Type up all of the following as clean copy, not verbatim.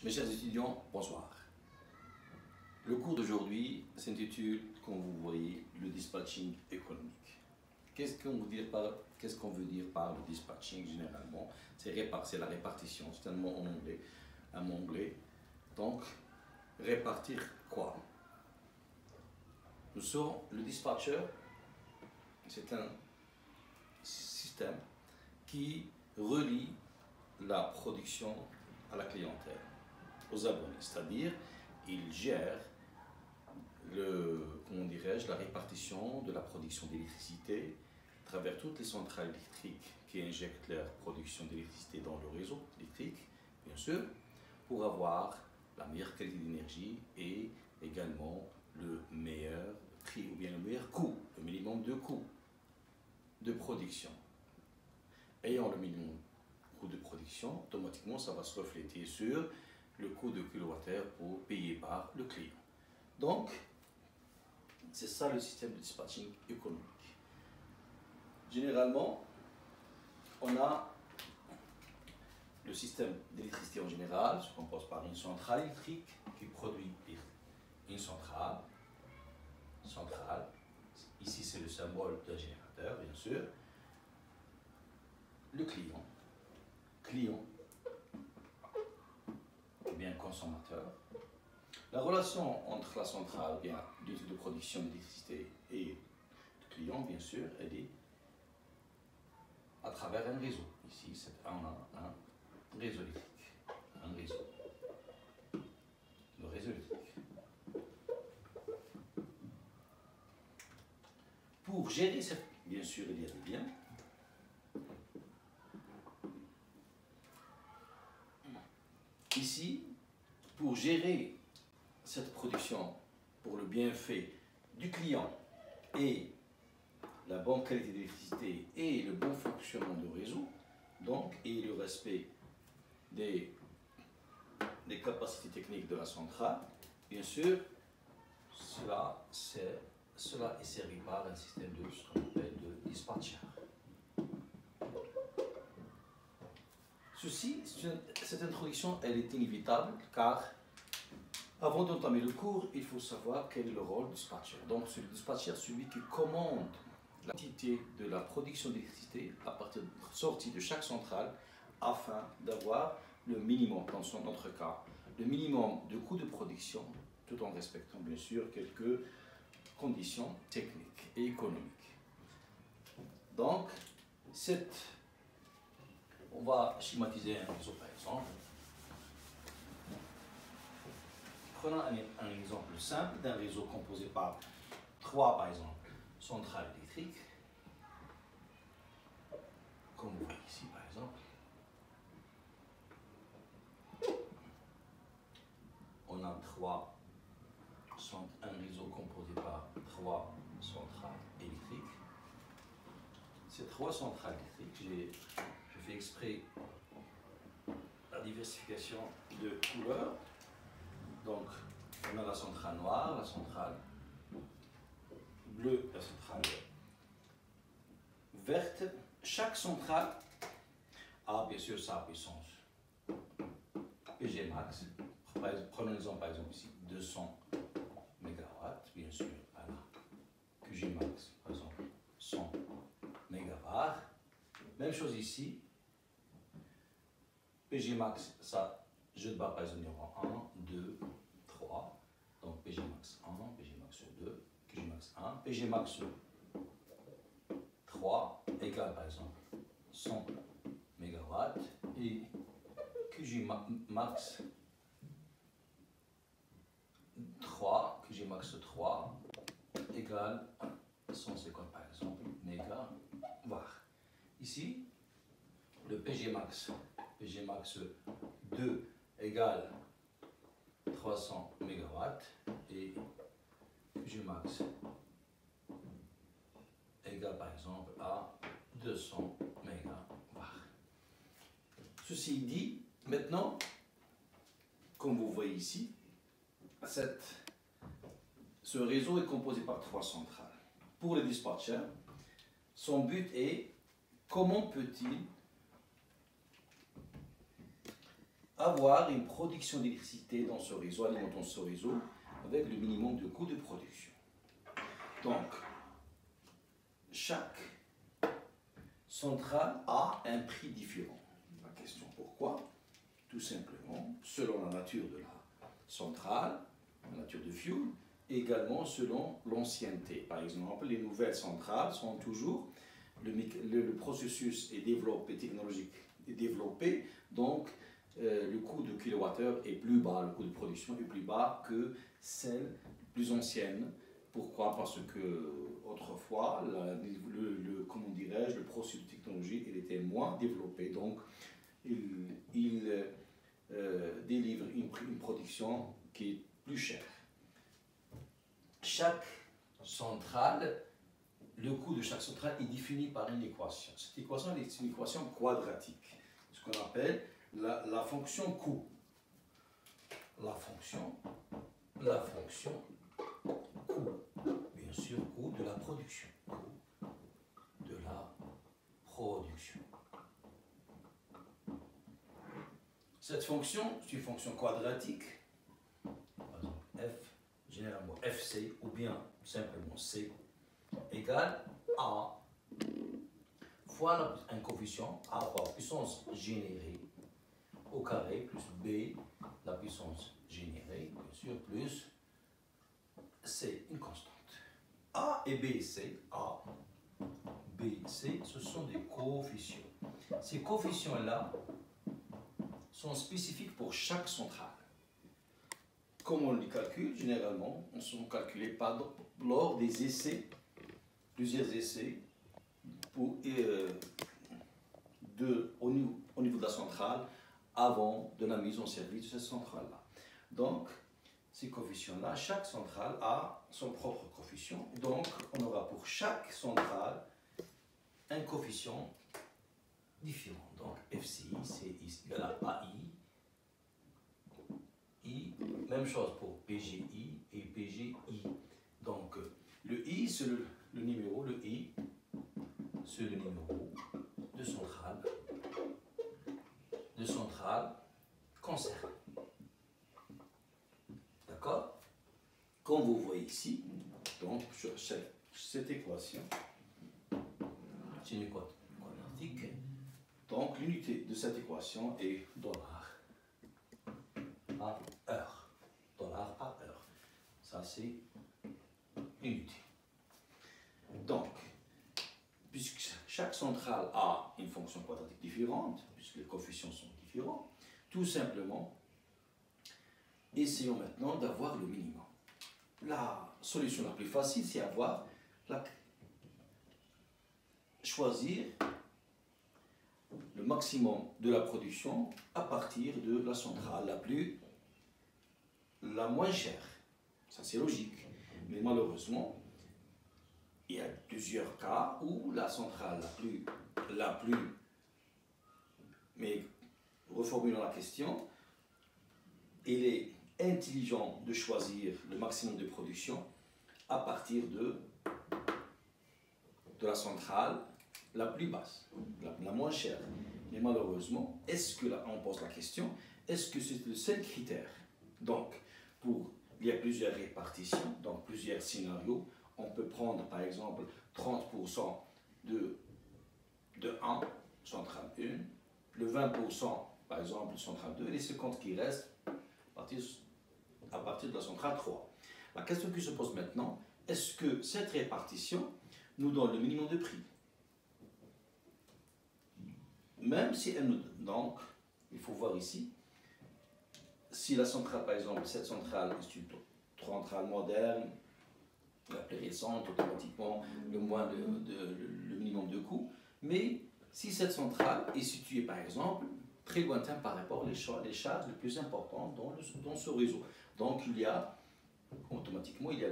Mes chers étudiants, bonsoir. Le cours d'aujourd'hui s'intitule, comme vous voyez, le dispatching économique. Qu'est-ce qu'on veut dire par le dispatching généralement? C'est la répartition, c'est un mot en anglais. Donc, répartir quoi? Le dispatcher, c'est un système qui relie la production à la clientèle, aux abonnés, c'est-à-dire il gère la répartition de la production d'électricité à travers toutes les centrales électriques qui injectent leur production d'électricité dans le réseau électrique, bien sûr, pour avoir la meilleure qualité d'énergie et également le meilleur prix ou bien le meilleur coût, le minimum de coût de production. Ayant le minimum coût de production, automatiquement ça va se refléter sur le coût de kilowattheure payé par le client. Donc, c'est ça le système de dispatching économique. Généralement, on a le système d'électricité en général, se compose par une centrale électrique qui produit une centrale. Ici, c'est le symbole d'un générateur, bien sûr. Le client, ou bien consommateur. La relation entre la centrale, bien l'unité de production d'électricité et le client, bien sûr, elle est à travers un réseau. Ici, on a un réseau électrique. Le réseau électrique. Pour gérer bien sûr, il y a des biens. Ici, pour gérer cette production pour le bienfait du client et la bonne qualité d'électricité et le bon fonctionnement du réseau, donc, et le respect des capacités techniques de la centrale, bien sûr, cela est servi par un système de ce qu'on appelle de dispatcher. Cette introduction, elle est inévitable car avant d'entamer le cours, il faut savoir quel est le rôle du dispatcher. Donc, le dispatcher, celui qui commande la quantité de la production d'électricité à partir de la sortie de chaque centrale afin d'avoir le minimum, dans notre cas, le minimum de coût de production, tout en respectant bien sûr quelques conditions techniques et économiques. Donc, on va schématiser un réseau par exemple. Prenons un exemple simple d'un réseau composé par 3, par exemple, centrales électriques, comme vous voyez ici, par exemple. On a un réseau composé par 3 centrales électriques. Ces 3 centrales électriques, je fais exprès la diversification de couleurs. Donc, on a la centrale noire, la centrale bleue, la centrale verte. Chaque centrale a bien sûr sa puissance PG max. Prenons l'exemple par exemple ici, 200 MW, bien sûr, voilà. QG max, par exemple, 100 MW. Même chose ici. PG max, ça, je bats par exemple, il y aura 1, 2, 3. Donc PG max 1, PG max 2, QG max 1, PG max 3 égale par exemple 100 MW et QG max 3, QG max 3 égale 150 par exemple mégavar. Ici, le PG max 2 égale 300 MW et QG max égale par exemple à 200 MW. Ceci dit, maintenant, comme vous voyez ici, ce réseau est composé par 3 centrales. Pour le dispatcher, son but est comment peut-il avoir une production d'électricité dans ce réseau, alimentant ce réseau, avec le minimum de coût de production. Donc, chaque centrale a un prix différent. La question pourquoi? Tout simplement, selon la nature de la centrale, la nature de fuel, et également selon l'ancienneté. Par exemple, les nouvelles centrales sont toujours, le processus est développé, technologique est développé, donc le coût de kilowattheure est plus bas, le coût de production est plus bas que celle plus ancienne. Pourquoi? Parce que autrefois, comment dirais-je, le processus de technologie il était moins développé, donc il délivre une production qui est plus chère. Chaque centrale, le coût de chaque centrale est défini par une équation. Cette équation est une équation quadratique, ce qu'on appelle la fonction coût. La fonction coût, bien sûr, coût de la production. Coût de la production. Cette fonction, c'est une fonction quadratique. Par exemple, f, généralement fc, ou bien simplement c, égale a fois un coefficient, a fois puissance générée au carré, plus b, la puissance générée, bien sûr, plus c, une constante. A et b, c, a, b, c, ce sont des coefficients. Ces coefficients-là sont spécifiques pour chaque centrale. Comment on les calcule? Généralement, on sont calculés lors des essais, plusieurs essais, au niveau de la centrale, avant de la mise en service de cette centrale-là. Donc, ces coefficients-là, chaque centrale a son propre coefficient. Donc, on aura pour chaque centrale un coefficient différent. Donc, FCI, c'est égal à AI. I, même chose pour PGI et PGI. Donc, le I, c'est le numéro, le I, c'est le numéro de centrale concernée. D'accord? Comme vous voyez ici, donc, sur cette équation, c'est une équation quadratique. Donc, l'unité de cette équation est dollar à heure. Dollar à heure. Ça, c'est l'unité. Donc, puisque chaque centrale a une fonction quadratique différente, puisque les coefficients sont différents, tout simplement, essayons maintenant d'avoir le minimum. La solution la plus facile, c'est choisir le maximum de la production à partir de la centrale la moins chère. Ça, c'est logique. Mais malheureusement, il y a plusieurs cas où la centrale mais reformulons la question, il est intelligent de choisir le maximum de production à partir de la centrale la plus basse, la moins chère. Mais malheureusement, on pose la question, est-ce que c'est le seul critère? Donc, il y a plusieurs répartitions, donc plusieurs scénarios. On peut prendre par exemple 30% de 1, centrale 1, le 20% par exemple centrale 2 et les 50 qui restent à partir de la centrale 3. La question qui se pose maintenant, est-ce que cette répartition nous donne le minimum de prix? Même si elle nous donne, donc, il faut voir ici, si la centrale, par exemple, cette centrale est une centrale moderne, la plus récente, automatiquement, le minimum de coût. Mais si cette centrale est située, par exemple, très lointain par rapport aux charges les plus importantes dans ce réseau. Donc, automatiquement, il y a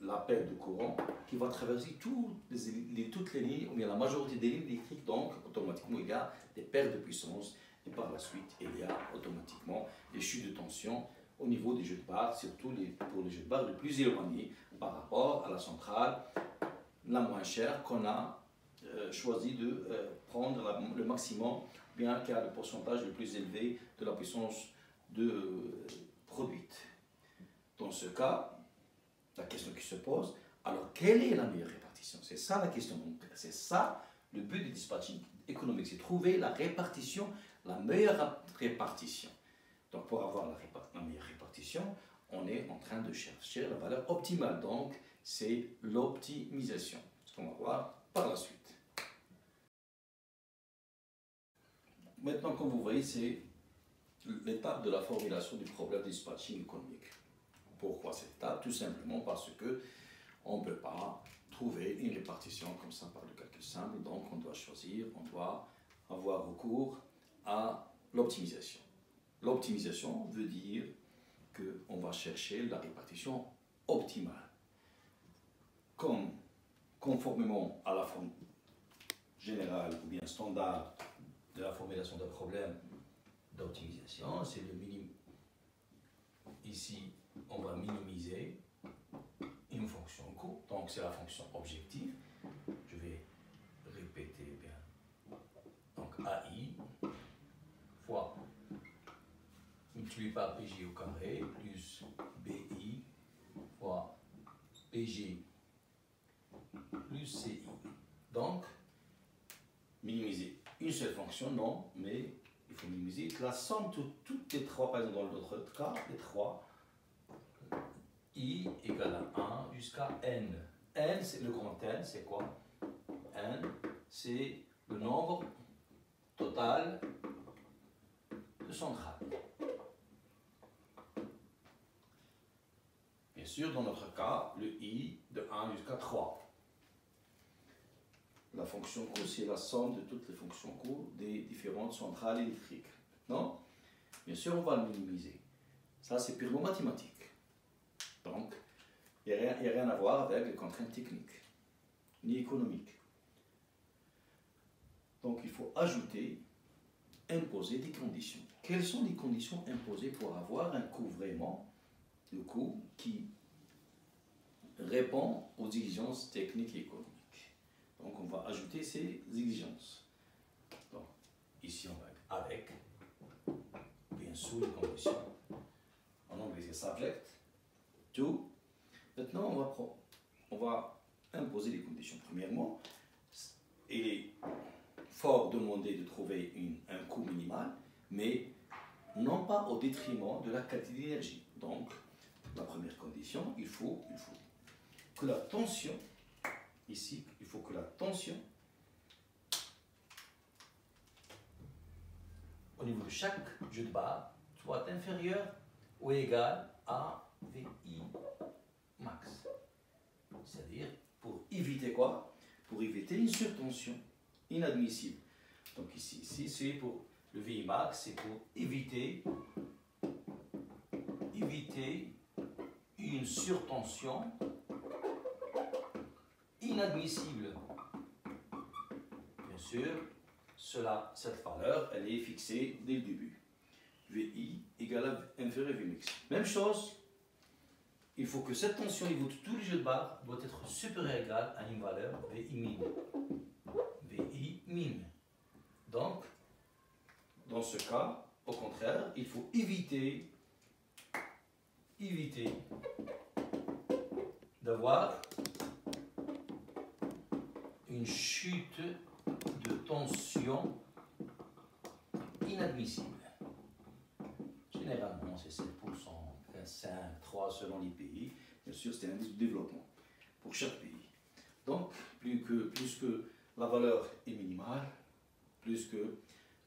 l'appel de courant qui va traverser toutes les lignes, ou bien la majorité des lignes électriques. Donc, automatiquement, il y a des pertes de puissance. Et par la suite, il y a automatiquement des chutes de tension au niveau des jeux de barres, surtout pour les jeux de barres les plus éloignés par rapport à la centrale la moins chère qu'on a choisi de prendre le maximum, bien qui a le pourcentage le plus élevé de la puissance produite. Dans ce cas, la question qui se pose, alors quelle est la meilleure répartition? C'est ça la question. C'est ça le but du dispatching économique, c'est trouver la répartition, la meilleure répartition. Donc pour avoir la meilleure répartition, on est en train de chercher la valeur optimale. Donc c'est l'optimisation, ce qu'on va voir par la suite. Maintenant, comme vous voyez, c'est l'étape de la formulation du problème du dispatching économique. Pourquoi cette étape? Tout simplement parce que on ne peut pas trouver une répartition comme ça par le calcul simple, donc on doit choisir, on doit avoir recours à l'optimisation. L'optimisation veut dire qu'on va chercher la répartition optimale. Conformément à la forme générale ou bien standard de la formulation d'un problème d'optimisation, c'est le minimum. Ici, on va minimiser une fonction coût, donc c'est la fonction objective. Je vais répéter bien. Donc AI fois multiplié par PG au carré plus BI fois PG plus CI. Donc, minimiser une seule fonction, non, mais il faut minimiser la somme de toutes les trois, par exemple dans l'autre cas, les trois, I égale à 1 jusqu'à N. N, c'est le grand N, c'est quoi? N, c'est le nombre total de centrales. Bien sûr, dans notre cas, le I de 1 jusqu'à 3. La fonction coût, c'est la somme de toutes les fonctions coût des différentes centrales électriques. Maintenant, bien sûr, on va le minimiser. Ça, c'est purement mathématique. Donc, il n'y a rien à voir avec les contraintes techniques, ni économiques. Donc, il faut ajouter, imposer des conditions. Quelles sont les conditions imposées pour avoir un coût vraiment, le coût qui répond aux exigences techniques et économiques? Donc, on va ajouter ces exigences. Donc, ici, on va avec, bien sous les conditions. En anglais, c'est subject to. Maintenant, on va imposer les conditions. Premièrement, il est fort demandé de trouver un coût minimal, mais non pas au détriment de la qualité d'énergie. Donc, la première condition, il faut que la tension, ici, il faut que la tension au niveau de chaque jeu de barre soit inférieure ou égale à VI max. C'est-à-dire, pour éviter quoi? Pour éviter une surtension inadmissible. Donc ici c'est pour le VI max, c'est pour éviter une surtension inadmissible. Bien sûr, cette valeur, elle est fixée dès le début. VI égale à inférieur à Vmax. Même chose, il faut que cette tension au niveau de tous les jeux de barre doit être supérieure ou égale à une valeur VI min. VI min. Donc, dans ce cas, au contraire, il faut éviter d'avoir une chute de tension inadmissible. Généralement, c'est 7%, 5, 3 selon les pays. Bien sûr, c'est un indice de développement pour chaque pays. Donc, plus que la valeur est minimale, plus que,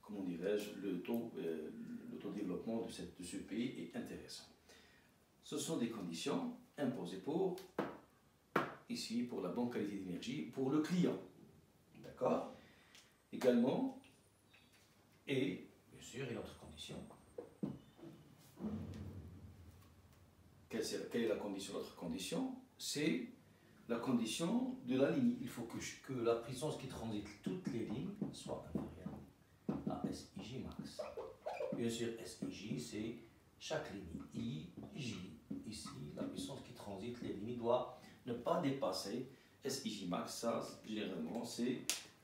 comment dirais-je, le taux de développement de ce pays est intéressant. Ce sont des conditions imposées pour, ici, pour la bonne qualité d'énergie, pour le client. D'accord? Également, et, bien sûr, une autre condition. Quelle est la condition? L'autre condition, c'est la condition de la ligne. Il faut que la puissance qui transite toutes les lignes soit inférieure à SIJ max. Bien sûr, SIJ, c'est chaque ligne. IJ, ici, la puissance qui transite les lignes doit ne pas dépasser SIJ max. Ça, généralement, c'est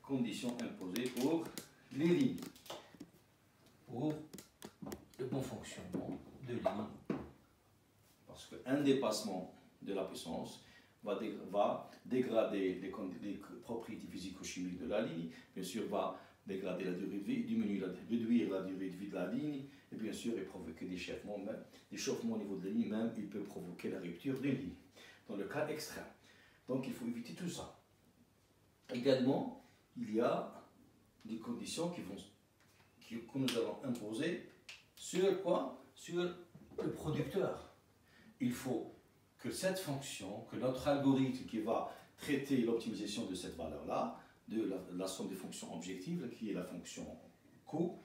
conditions imposées pour les lignes, pour le bon fonctionnement de lignes. Parce qu'un dépassement de la puissance va dégrader les propriétés physico-chimiques de la ligne, bien sûr va dégrader la durée de vie, réduire la durée de vie de la ligne, et bien sûr et provoquer des échauffements au niveau de la ligne, même il peut provoquer la rupture d'une ligne, dans le cas extrême. Donc il faut éviter tout ça. Également, il y a des conditions que nous allons imposer sur quoi? Sur le producteur. Il faut que cette fonction, que notre algorithme qui va traiter l'optimisation de cette valeur-là, de la somme des fonctions objectives, qui est la fonction coût,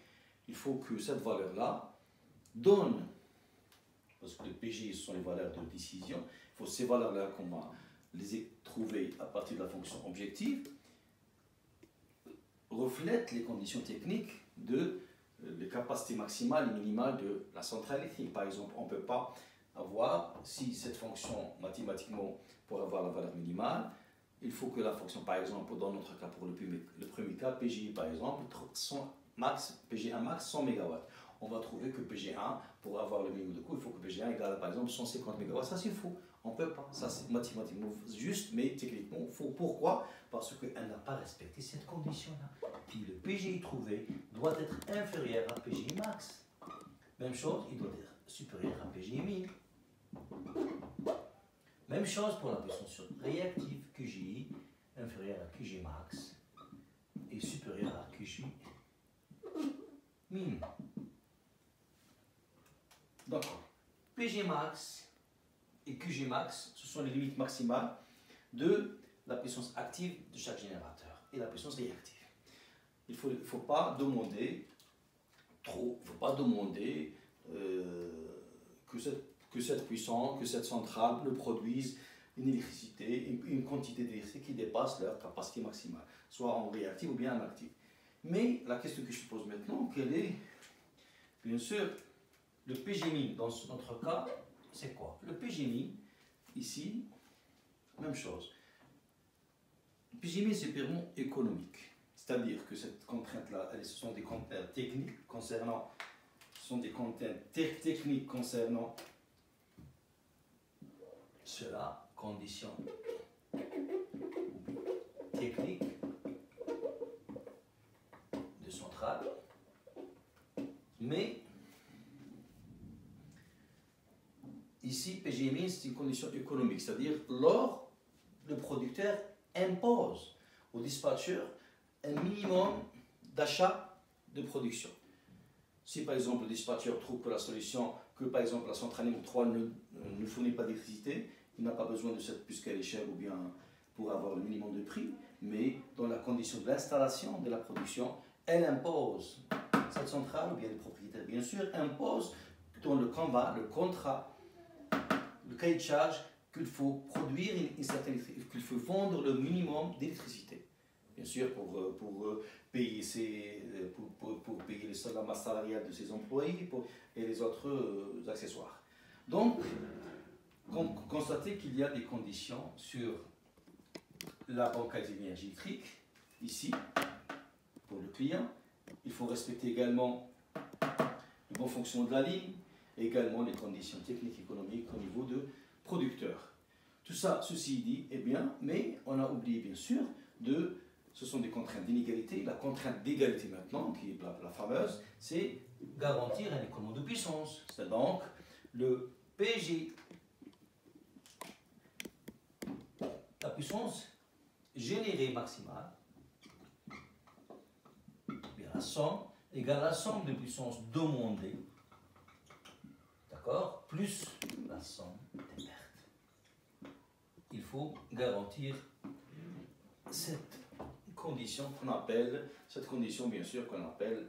il faut que cette valeur-là donne, parce que les PG sont les valeurs de décision, il faut ces valeurs-là qu'on va les trouver à partir de la fonction objective, reflètent les conditions techniques de les capacités maximales et minimales de la centrale électrique. Par exemple, on ne peut pas avoir, si cette fonction mathématiquement, pour avoir la valeur minimale, il faut que la fonction, par exemple, dans notre cas, pour le premier cas, PGI par exemple, PG1 max 100 MW. On va trouver que PG1, pour avoir le minimum de coût, il faut que PG1 égale par exemple 150 MW. Ça c'est faux, on ne peut pas. Ça c'est mathématiquement juste, mais techniquement faux. Pourquoi? Parce qu'elle n'a pas respecté cette condition-là. Puis le PGI trouvé doit être inférieur à PGI max. Même chose, il doit être supérieur à PGI min. Même chose pour la puissance réactive, QGI inférieur à QG max et supérieur à QG min. Donc, PG max et QG max, ce sont les limites maximales de la puissance active de chaque générateur et la puissance réactive. Il ne faut pas demander trop, il ne faut pas demander que cette puissance, que cette centrale ne produise une électricité, une quantité d'électricité qui dépasse leur capacité maximale, soit en réactive ou bien en active. Mais la question que je pose maintenant, quelle est, bien sûr, le PGmin dans notre cas, c'est quoi? Le PGmin, ici, même chose. Le PGmin, c'est purement économique. C'est-à-dire que cette contrainte-là, ce sont des contraintes techniques concernant, cela, conditions techniques de centrale, mais ici, PGmin, c'est une condition économique, c'est-à-dire lors le producteur impose au dispatcher un minimum d'achat de production. Si par exemple le dispatcher trouve que la solution, que par exemple la centrale numéro 3 ne fournit pas d'électricité, il n'a pas besoin de cette puisqu'elle est chère ou bien pour avoir le minimum de prix, mais dans la condition de l'installation de la production, elle impose, cette centrale ou bien les propriétaires bien sûr, impose dans le contrat, le cahier de charge qu'il faut produire une certaine électricité, qu'il faut vendre le minimum d'électricité. Bien sûr, pour payer la masse salariale de ses employés et les autres accessoires. Donc, constatez qu'il y a des conditions sur la bancalité d'énergie électrique, ici, pour le client. Il faut respecter également le bon fonctionnement de la ligne, et également les conditions techniques et économiques au niveau de producteur. Tout ça, ceci dit, est bien, mais on a oublié bien sûr ce sont des contraintes d'inégalité. La contrainte d'égalité maintenant, qui est la fameuse, c'est garantir un écoulement de puissance. C'est donc le PG, la puissance générée maximale, bien la somme, égale la somme de puissance demandée, d'accord, plus la somme des pertes. Il faut garantir cette condition bien sûr qu'on appelle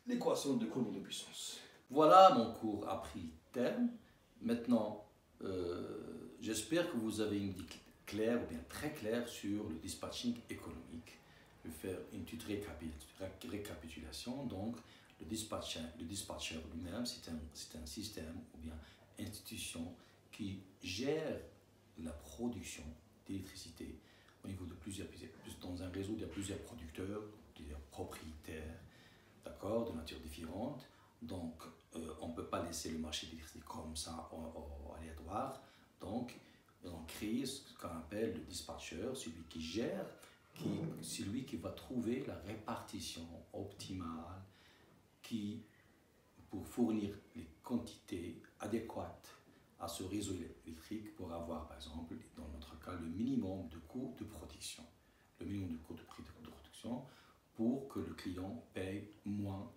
l'équation de courbe de puissance. Voilà, mon cours a pris terme. Maintenant, j'espère que vous avez une idée claire ou bien très claire sur le dispatching économique. Je vais faire une petite récapitulation. Donc, le dispatcher lui-même, c'est un système ou bien institution qui gère la production d'électricité au niveau de dans un réseau, il y a plusieurs producteurs, plusieurs propriétaires, d'accord, de nature différente. Donc, on ne peut pas laisser le marché de l'électricité comme ça, aléatoire. Donc, on crée ce qu'on appelle le dispatcher, celui qui gère, celui qui va trouver la répartition optimale pour fournir les quantités adéquates à ce réseau électrique pour avoir, par exemple, dans notre cas, le minimum de coût de production. Le minimum de coût de production pour que le client paye moins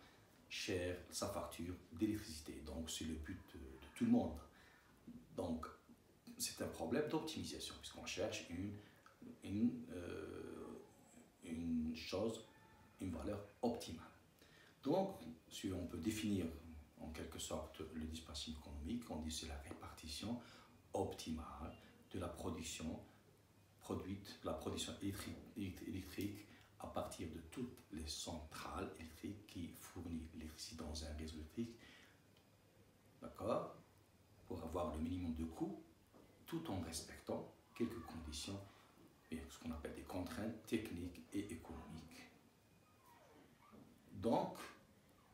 cher sa facture d'électricité. Donc, c'est le but de tout le monde. Donc, c'est un problème d'optimisation, puisqu'on cherche une valeur optimale. Donc, si on peut définir en quelque sorte le dispatching économique, on dit c'est la répartition optimale de la production électrique à partir de toutes les centrales électriques qui fournissent l'électricité dans un réseau électrique, d'accord, pour avoir le minimum de coûts, tout en respectant quelques conditions, ce qu'on appelle des contraintes techniques et économiques. Donc,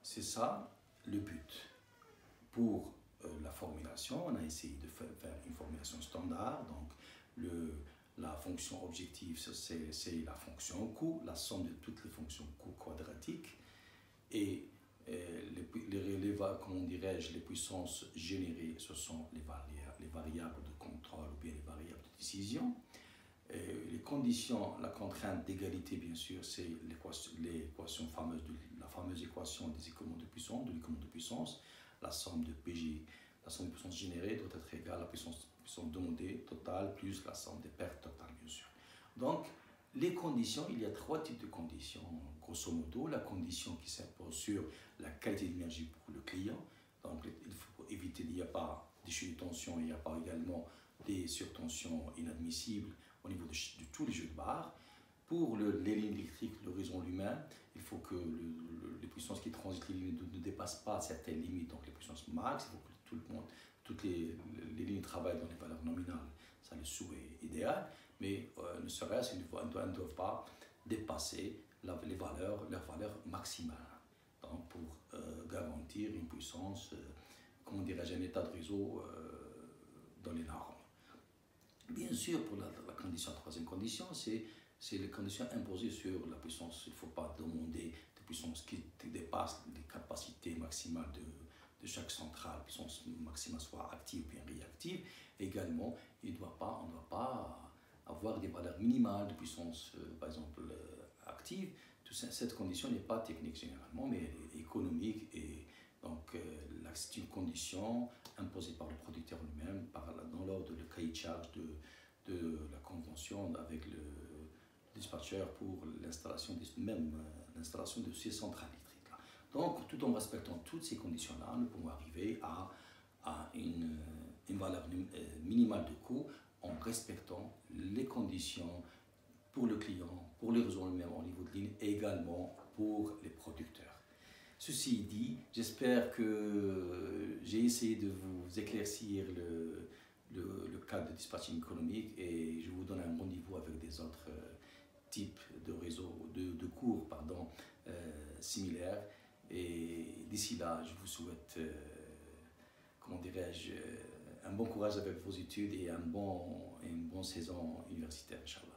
c'est ça le but. Pour la formulation, on a essayé de faire une formulation standard. Donc, la fonction objective, c'est la fonction coût, la somme de toutes les fonctions coût quadratiques. Et comment dirais-je, les puissances générées, ce sont les variables de contrôle ou bien les variables de décision. Les conditions, la contrainte d'égalité, bien sûr, c'est l'équation fameuse, la fameuse équation des économies de puissance, la somme de PG, la somme de puissance générée doit être égale à la puissance demandée totale plus la somme des pertes totales, bien sûr. Donc, les conditions, il y a 3 types de conditions. Grosso modo, la condition qui s'impose sur la qualité d'énergie pour le client. Donc, il faut éviter, il n'y a pas des chutes de tension, il n'y a pas également des surtensions inadmissibles au niveau de tous les jeux de barres. Pour les lignes électriques, le réseau lui-même, il faut que les puissances qui transitent les lignes ne dépassent pas certaines limites, donc les puissances max. Il faut que toutes les lignes travaillent dans les valeurs nominales. Ça, le souhait idéal, mais ne serait-ce qu'elles ne doivent pas dépasser leurs valeurs maximales. Donc, pour garantir une puissance, comment dirais-je, un état de réseau dans les normes. Bien sûr, pour la troisième condition, c'est les conditions imposées sur la puissance. Il ne faut pas demander des puissances qui dépassent les capacités maximales de chaque centrale, puissance maximale soit active ou bien réactive. Également, on ne doit pas avoir des valeurs minimales de puissance, par exemple, active. Cette condition n'est pas technique généralement, mais elle est économique et donc c'est une condition imposée par le producteur lui-même dans l'ordre de cahier de charge de la convention avec le dispatcher pour l'installation de ces centrales électriques. Donc, tout en respectant toutes ces conditions-là, nous pouvons arriver à une valeur minimale de coût en respectant les conditions pour le client, pour les réseaux eux-mêmes au niveau de ligne et également pour les producteurs. Ceci dit, j'espère que j'ai essayé de vous éclaircir le cadre de dispatching économique et je vous donne un rendez-vous avec des autres types de réseaux, de cours similaires. Et d'ici là, je vous souhaite, comment dirais-je, un bon courage avec vos études et une bonne saison universitaire, Inch'Allah.